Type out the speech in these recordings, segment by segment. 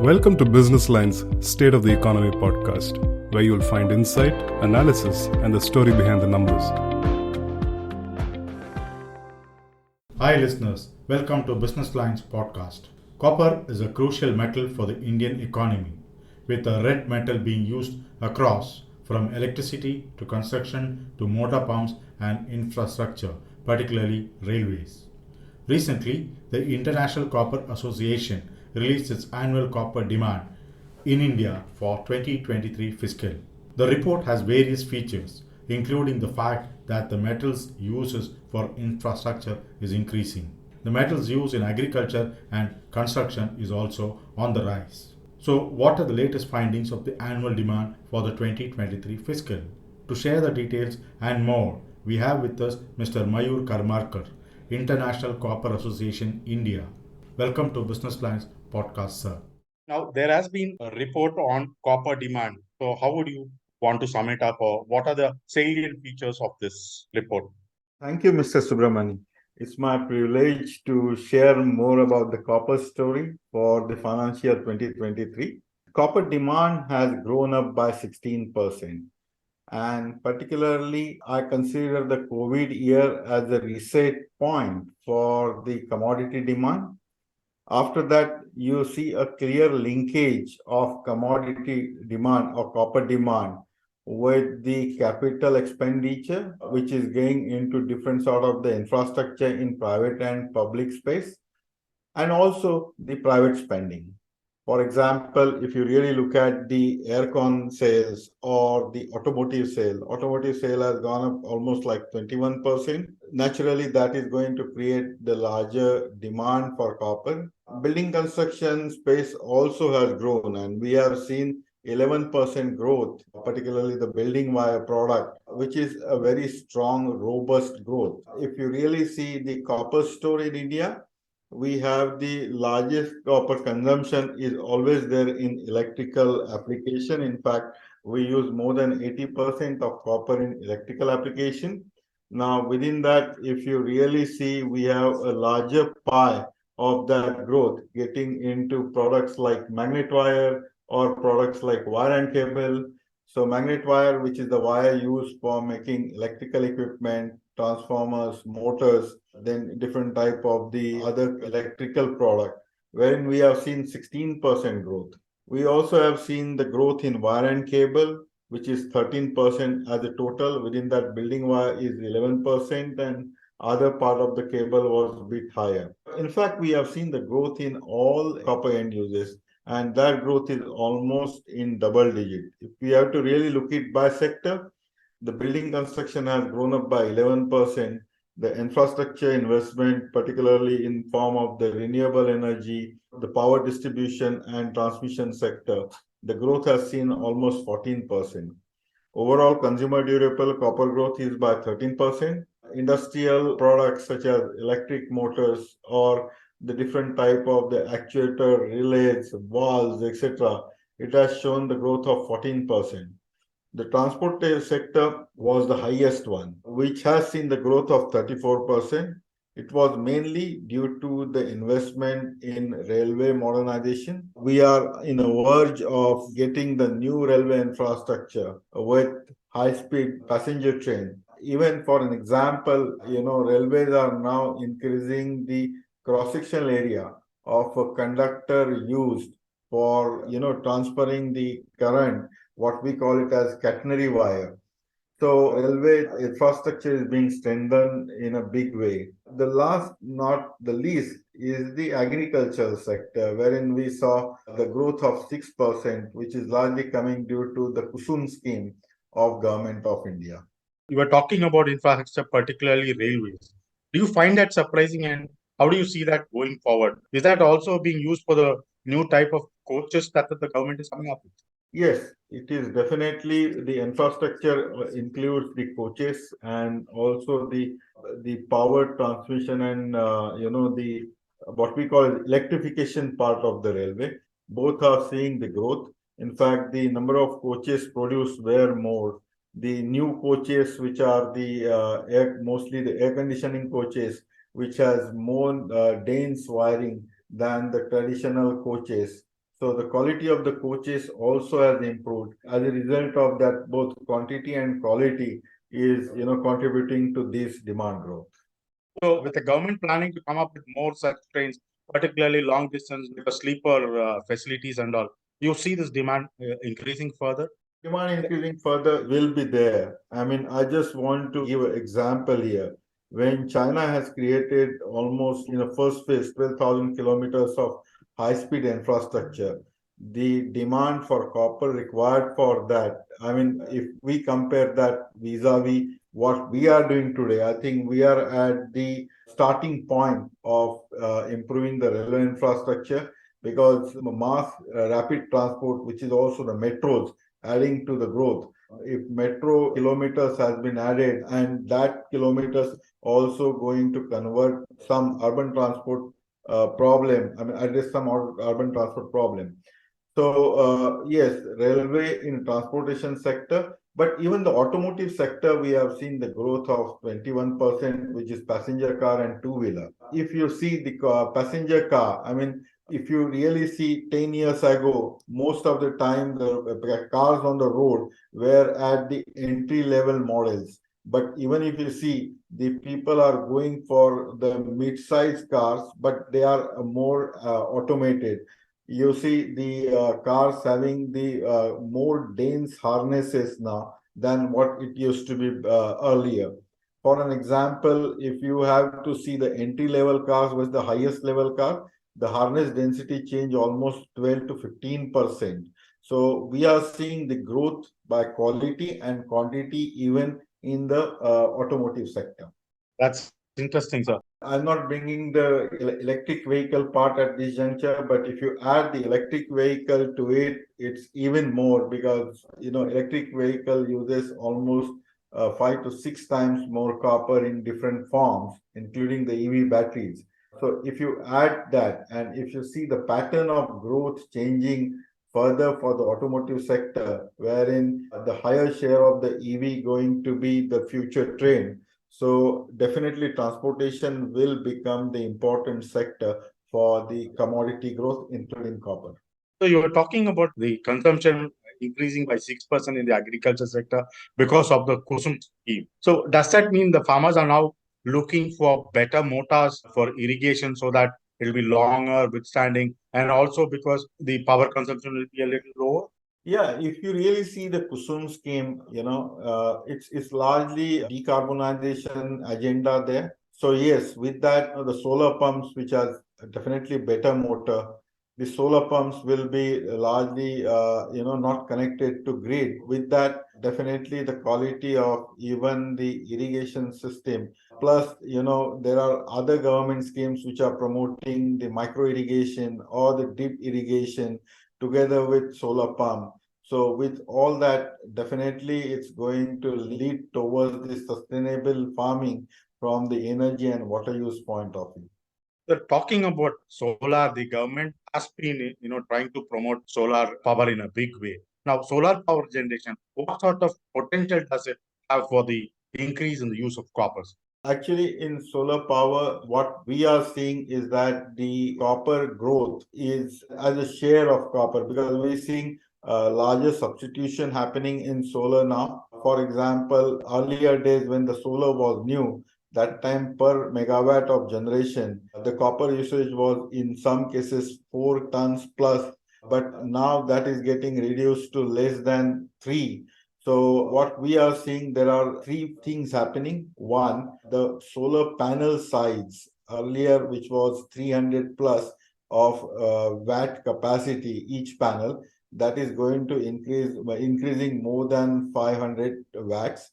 Welcome to Business Line's State of the Economy podcast, where you'll find insight, analysis, and the story behind the numbers. Hi listeners, welcome to Business Line's podcast. Copper is a crucial metal for the Indian economy, with the red metal being used across from electricity to construction to motor pumps and infrastructure, particularly railways. Recently, the International Copper Association released its annual copper demand in India for 2023 fiscal. The report has various features, including the fact that the metals uses for infrastructure is increasing. The metals used in agriculture and construction is also on the rise. So, what are the latest findings of the annual demand for the 2023 fiscal? To share the details and more, we have with us Mr. Mayur Karmarkar, International Copper Association India. Welcome to Business Line's podcast, sir. Now, there has been a report on copper demand. So, how would you want to sum it up, or what are the salient features of this report? Thank you, Mr. Subramani. It's my privilege to share more about the copper story for the financial year 2023. Copper demand has grown up by 16%. And particularly, I consider the COVID year as a reset point for the commodity demand. After that, you see a clear linkage of commodity demand or copper demand with the capital expenditure, which is going into different sort of the infrastructure in private and public space, and also the private spending. For example, if you really look at the aircon sales or the automotive sale has gone up almost like 21%. Naturally, that is going to create the larger demand for copper. Building construction space also has grown, and we have seen 11% growth, particularly the building wire product, which is a very strong, robust growth. If you really see the copper story in India, we have the largest copper consumption is always there in electrical application. In fact, we use more than 80% of copper in electrical application. Now, within that, if you really see, we have a larger pie of that growth getting into products like magnet wire or products like wire and cable. So magnet wire, which is the wire used for making electrical equipment, transformers, motors, then different type of the other electrical product, wherein we have seen 16% growth. We also have seen the growth in wire and cable, which is 13% as a total. Within that, building wire is 11%, and other part of the cable was a bit higher. In fact, we have seen the growth in all copper end uses, and that growth is almost in double digit. If we have to really look it by sector, the building construction has grown up by 11%. The infrastructure investment, particularly in form of the renewable energy, the power distribution and transmission sector, the growth has seen almost 14%. Overall, consumer durable copper growth is by 13%. Industrial products such as electric motors or the different type of the actuator, relays, valves, etc., it has shown the growth of 14%. The transport sector was the highest one, which has seen the growth of 34%. It was mainly due to the investment in railway modernization. We are in a verge of getting the new railway infrastructure with high-speed passenger train. Even for an example, railways are now increasing the cross-sectional area of a conductor used for, transferring the current, what we call it as catenary wire. So railway infrastructure is being strengthened in a big way. The last, not the least, is the agricultural sector, wherein we saw the growth of 6%, which is largely coming due to the Kusum scheme of Government of India. You were talking about infrastructure, particularly railways. Do you find that surprising, and how do you see that going forward? Is that also being used for the new type of coaches that the government is coming up with? Yes, it is definitely the infrastructure includes the coaches and also the power transmission and the what we call electrification part of the railway. Both are seeing the growth. In fact, the number of coaches produced were more. The new coaches, which are the mostly the air conditioning coaches, which has more dense wiring than the traditional coaches. So the quality of the coaches also has improved. As a result of that, both quantity and quality is contributing to this demand growth. So, with the government planning to come up with more such trains, particularly long distance, like sleeper facilities and all, you see this demand increasing further? Demand increasing further will be there. I mean, I just want to give an example here. When China has created almost in the first phase 12,000 kilometers of high-speed infrastructure, the demand for copper required for that, I mean, if we compare that vis-a-vis what we are doing today, I think we are at the starting point of improving the railway infrastructure, because mass rapid transport, which is also the metros, adding to the growth. If metro kilometers has been added, and that kilometers also going to convert some urban transport problem, I mean, address some urban transport problem. So yes, railway in transportation sector, but even the automotive sector, we have seen the growth of 21%, which is passenger car and two-wheeler. If you see the passenger car, I mean, if you really see 10 years ago, most of the time the cars on the road were at the entry level models. But even if you see, the people are going for the mid-size cars, but they are more automated. You see the cars having the more dense harnesses now than what it used to be earlier. For an example, if you have to see the entry level cars with the highest level car, the harness density change almost 12 to 15%. So we are seeing the growth by quality and quantity even in the automotive sector. That's interesting, sir. I'm not bringing the electric vehicle part at this juncture, but if you add the electric vehicle to it, it's even more, because electric vehicle uses almost 5 to 6 times more copper in different forms, including the EV batteries. So if you add that, and if you see the pattern of growth changing further for the automotive sector, wherein the higher share of the EV going to be the future trend, so definitely transportation will become the important sector for the commodity growth, including copper. So you were talking about the consumption increasing by 6% in the agriculture sector because of the Kusum scheme. So does that mean the farmers are now looking for better motors for irrigation so that it will be longer withstanding, and also because the power consumption will be a little lower? Yeah, if you really see the Kusum scheme, it's largely decarbonization agenda there. So yes, with that, the solar pumps, which has definitely better motor, the solar pumps will be largely, not connected to grid. With that, definitely the quality of even the irrigation system. Plus, there are other government schemes which are promoting the micro irrigation or the deep irrigation together with solar pump. So with all that, definitely it's going to lead towards the sustainable farming from the energy and water use point of view. So talking about solar, the government has been, trying to promote solar power in a big way. Now, solar power generation, what sort of potential does it have for the increase in the use of coppers? Actually, in solar power, what we are seeing is that the copper growth is as a share of copper, because we're seeing larger substitution happening in solar now. For example, earlier days when the solar was new, that time per megawatt of generation, the copper usage was in some cases 4 tons plus, but now that is getting reduced to less than 3. So what we are seeing, there are three things happening. One, the solar panel size earlier, which was 300 plus of watt capacity each panel, that is going to increase by increasing more than 500 watts.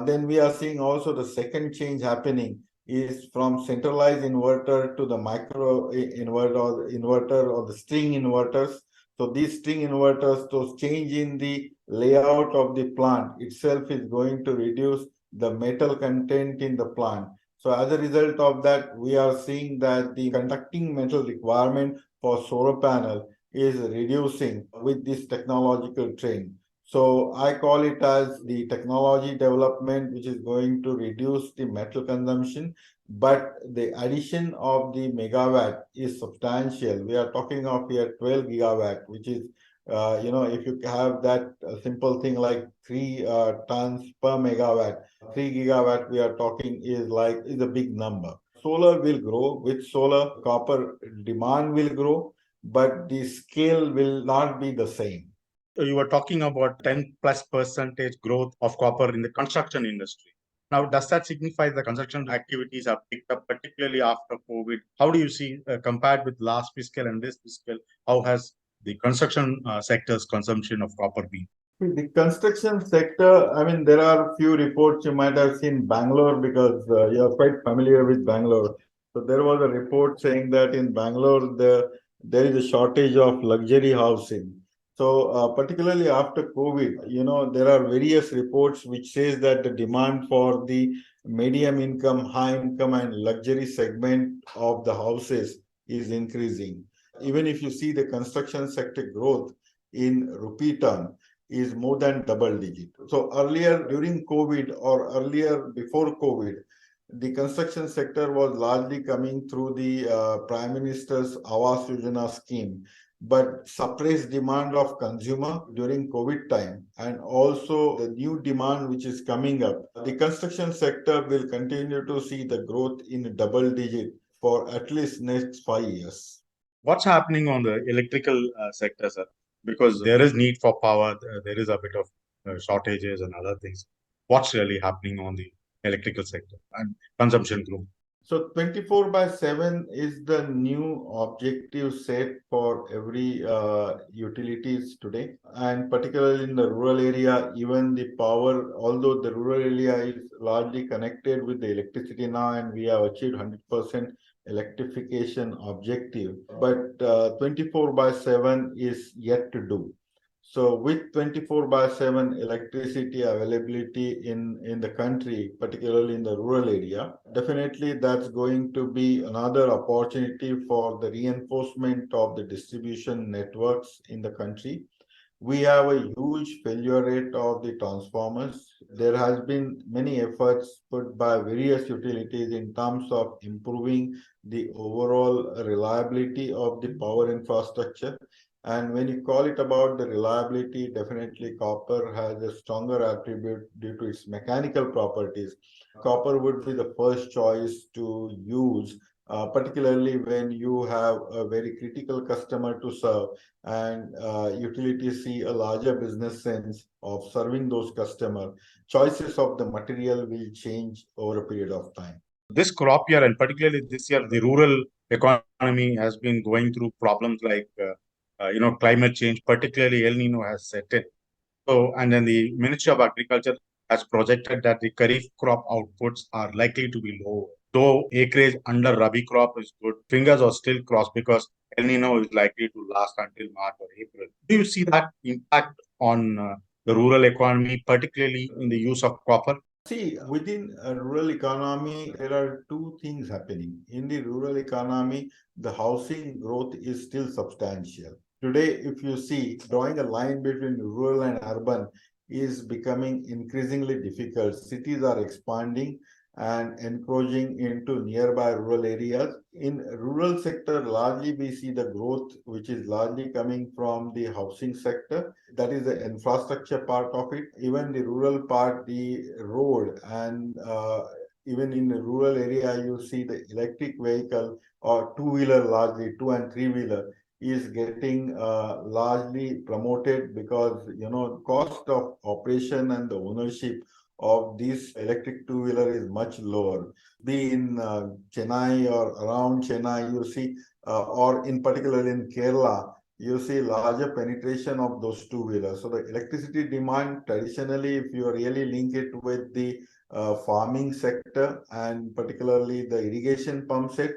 Then we are seeing also the second change happening is from centralized inverter to the micro inverter or the string inverters. So these string inverters, those change in the layout of the plant itself is going to reduce the metal content in the plant. So as a result of that, we are seeing that the conducting metal requirement for solar panel is reducing with this technological trend. So I call it as the technology development, which is going to reduce the metal consumption. but the addition of the megawatt is substantial. We are talking of here 12 gigawatt, which is, if you have that simple thing like 3 tons per megawatt, 3 gigawatt we are talking is a big number. Solar will grow. With solar, copper demand will grow, but the scale will not be the same. You were talking about 10 plus percentage growth of copper in the construction industry. Now, does that signify the construction activities have picked up, particularly after COVID? How do you see, compared with last fiscal and this fiscal, how has the construction sector's consumption of copper been? The construction sector, I mean, there are few reports you might have seen Bangalore because you're quite familiar with Bangalore. So there was a report saying that in Bangalore, there is a shortage of luxury housing. So particularly after COVID, there are various reports which says that the demand for the medium income, high income and luxury segment of the houses is increasing. Even if you see the construction sector growth in rupee term, is more than double digit. So earlier during COVID or earlier before COVID, the construction sector was largely coming through the Prime Minister's Awas Yojana scheme, but suppressed demand of consumer during COVID time and also the new demand which is coming up. The construction sector will continue to see the growth in double digit for at least next 5 years. What's happening on the electrical sector, sir? Because there is need for power, there is a bit of shortages and other things. What's really happening on the electrical sector and consumption growth? So 24 by 7 is the new objective set for every utilities today, and particularly in the rural area, even the power, although the rural area is largely connected with the electricity now, and we have achieved 100% electrification objective, but 24 by 7 is yet to do. So with 24 by 7 electricity availability in the country, particularly in the rural area, definitely that's going to be another opportunity for the reinforcement of the distribution networks in the country. We have a huge failure rate of the transformers. There has been many efforts put by various utilities in terms of improving the overall reliability of the power infrastructure. And when you call it about the reliability, definitely copper has a stronger attribute due to its mechanical properties. Copper would be the first choice to use, particularly when you have a very critical customer to serve and utilities see a larger business sense of serving those customers. Choices of the material will change over a period of time. This crop year, and particularly this year, the rural economy has been going through problems like climate change, particularly El Nino has set in. So, and then the Ministry of Agriculture has projected that the Kharif crop outputs are likely to be low. Though acreage under Rabi crop is good, fingers are still crossed because El Nino is likely to last until March or April. Do you see that impact on the rural economy, particularly in the use of copper? See, within a rural economy, there are two things happening. In the rural economy, the housing growth is still substantial. Today, if you see, drawing a line between rural and urban is becoming increasingly difficult. Cities are expanding and encroaching into nearby rural areas. In rural sector, largely we see the growth, which is largely coming from the housing sector. That is the infrastructure part of it. Even the rural part, the road and even in the rural area, you see the electric vehicle or two-wheeler, largely two and three-wheeler is getting largely promoted because cost of operation and the ownership of this electric two-wheeler is much lower. Be in Chennai or around Chennai, you see, or in particular in Kerala, you see larger penetration of those two-wheelers. So the electricity demand traditionally, if you really link it with the farming sector and particularly the irrigation pump set,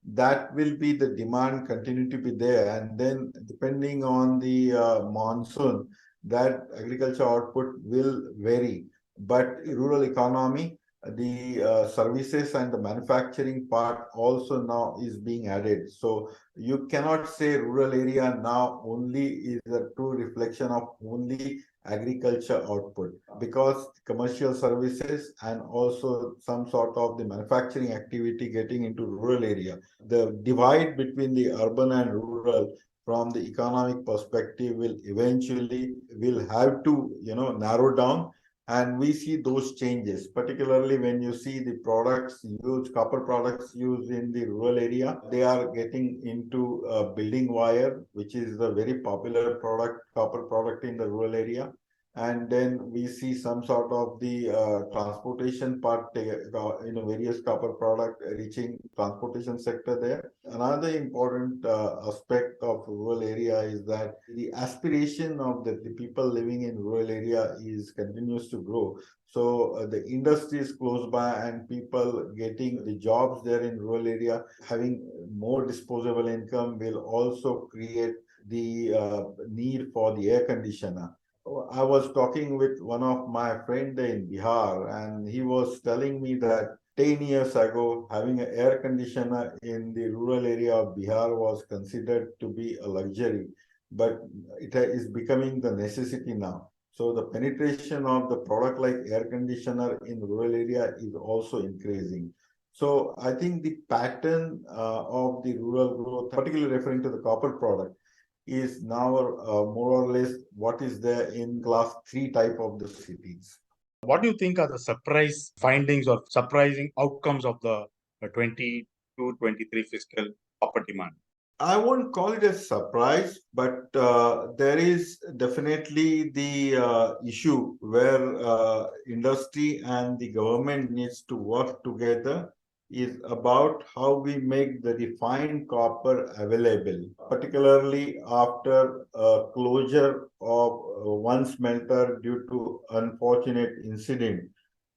that will be the demand continue to be there. And then depending on the monsoon, that agriculture output will vary. But rural economy, the services and the manufacturing part also now is being added. So you cannot say rural area now only is a true reflection of only agriculture output, because commercial services and also some sort of the manufacturing activity getting into rural area. The divide between the urban and rural from the economic perspective will eventually will have to narrow down, and we see those changes, particularly when you see the products used, copper products used in the rural area. They are getting into building wire, which is a very popular product, copper product in the rural area. And then we see some sort of the transportation part, various copper product reaching transportation sector there. Another important aspect of rural area is that the aspiration of the people living in rural area is continues to grow. So the industry is close by, and people getting the jobs there in rural area, having more disposable income, will also create the need for the air conditioner. I was talking with one of my friends in Bihar, and he was telling me that 10 years ago, having an air conditioner in the rural area of Bihar was considered to be a luxury, but it is becoming the necessity now. So the penetration of the product like air conditioner in rural area is also increasing. So I think the pattern of the rural growth, particularly referring to the copper product, is now more or less what is there in class 3 type of the cities. What do you think are the surprise findings or surprising outcomes of the 22-23 fiscal copper demand? I won't call it a surprise, but there is definitely the issue where industry and the government needs to work together, is about how we make the refined copper available, particularly after closure of one smelter due to unfortunate incident.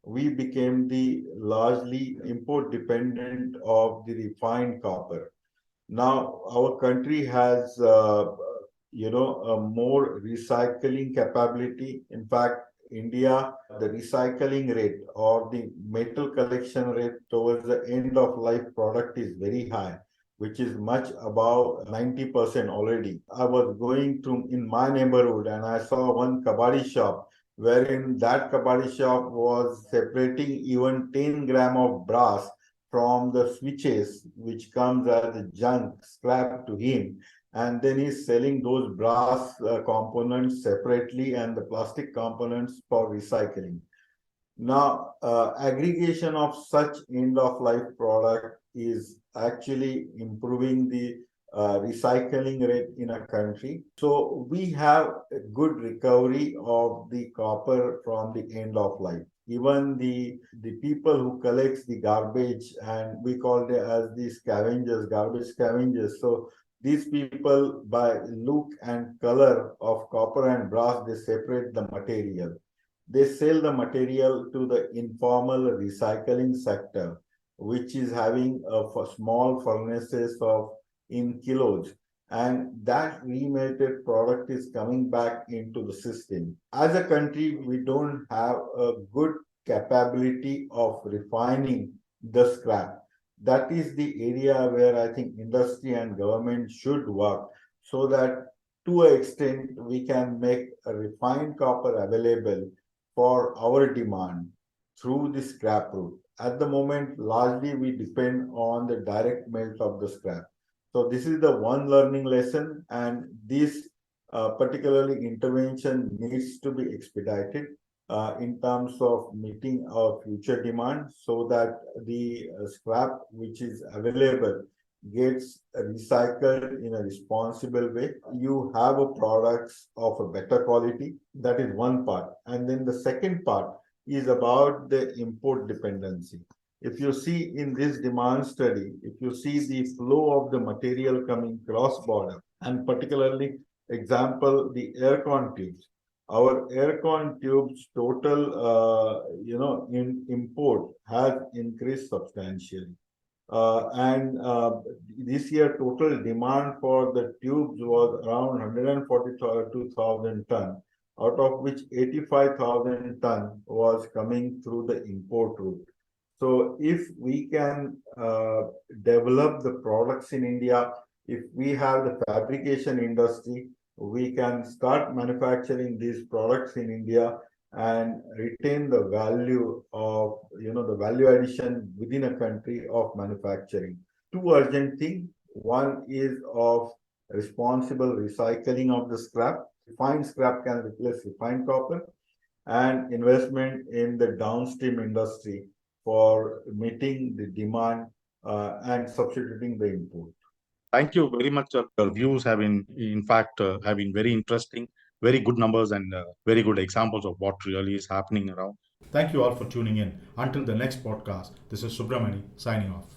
We became the largely import dependent of the refined copper. Now, our country has, a more recycling capability. In fact, India, the recycling rate or the metal collection rate towards the end of life product is very high, which is much above 90% already. I was going through in my neighborhood and I saw one kabadi shop, wherein that kabadi shop was separating even 10 gram of brass from the switches, which comes as a junk scrap to him, and then he's selling those brass components separately and the plastic components for recycling. Now, aggregation of such end-of-life product is actually improving the recycling rate in a country. So we have a good recovery of the copper from the end of life. Even the people who collects the garbage, and we call it as the scavengers, garbage scavengers. So these people, by look and color of copper and brass, they separate the material. They sell the material to the informal recycling sector, which is having small furnaces of in kilos, and that remelted product is coming back into the system. As a country, we don't have a good capability of refining the scrap. That is the area where I think industry and government should work, so that to an extent we can make a refined copper available for our demand through the scrap route. At the moment, largely we depend on the direct melt of the scrap. So this is the one learning lesson, and this particularly intervention needs to be expedited in terms of meeting our future demand, so that the scrap which is available gets recycled in a responsible way. You have a products of a better quality. That is one part. And then the second part is about the import dependency. If you see in this demand study, if you see the flow of the material coming cross-border, and particularly example, the aircon tubes. Our aircon tubes total, in import has increased substantially. And this year total demand for the tubes was around 142,000 ton, out of which 85,000 ton was coming through the import route. So if we can develop the products in India, if we have the fabrication industry, we can start manufacturing these products in India and retain the value of, the value addition within a country of manufacturing. Two urgent things. One is of responsible recycling of the scrap. Refined scrap can replace refined copper, and investment in the downstream industry for meeting the demand and substituting the input. Thank you very much. Your views have been, in fact, have been very interesting, very good numbers, and very good examples of what really is happening around. Thank you all for tuning in. Until the next podcast, this is Subramani signing off.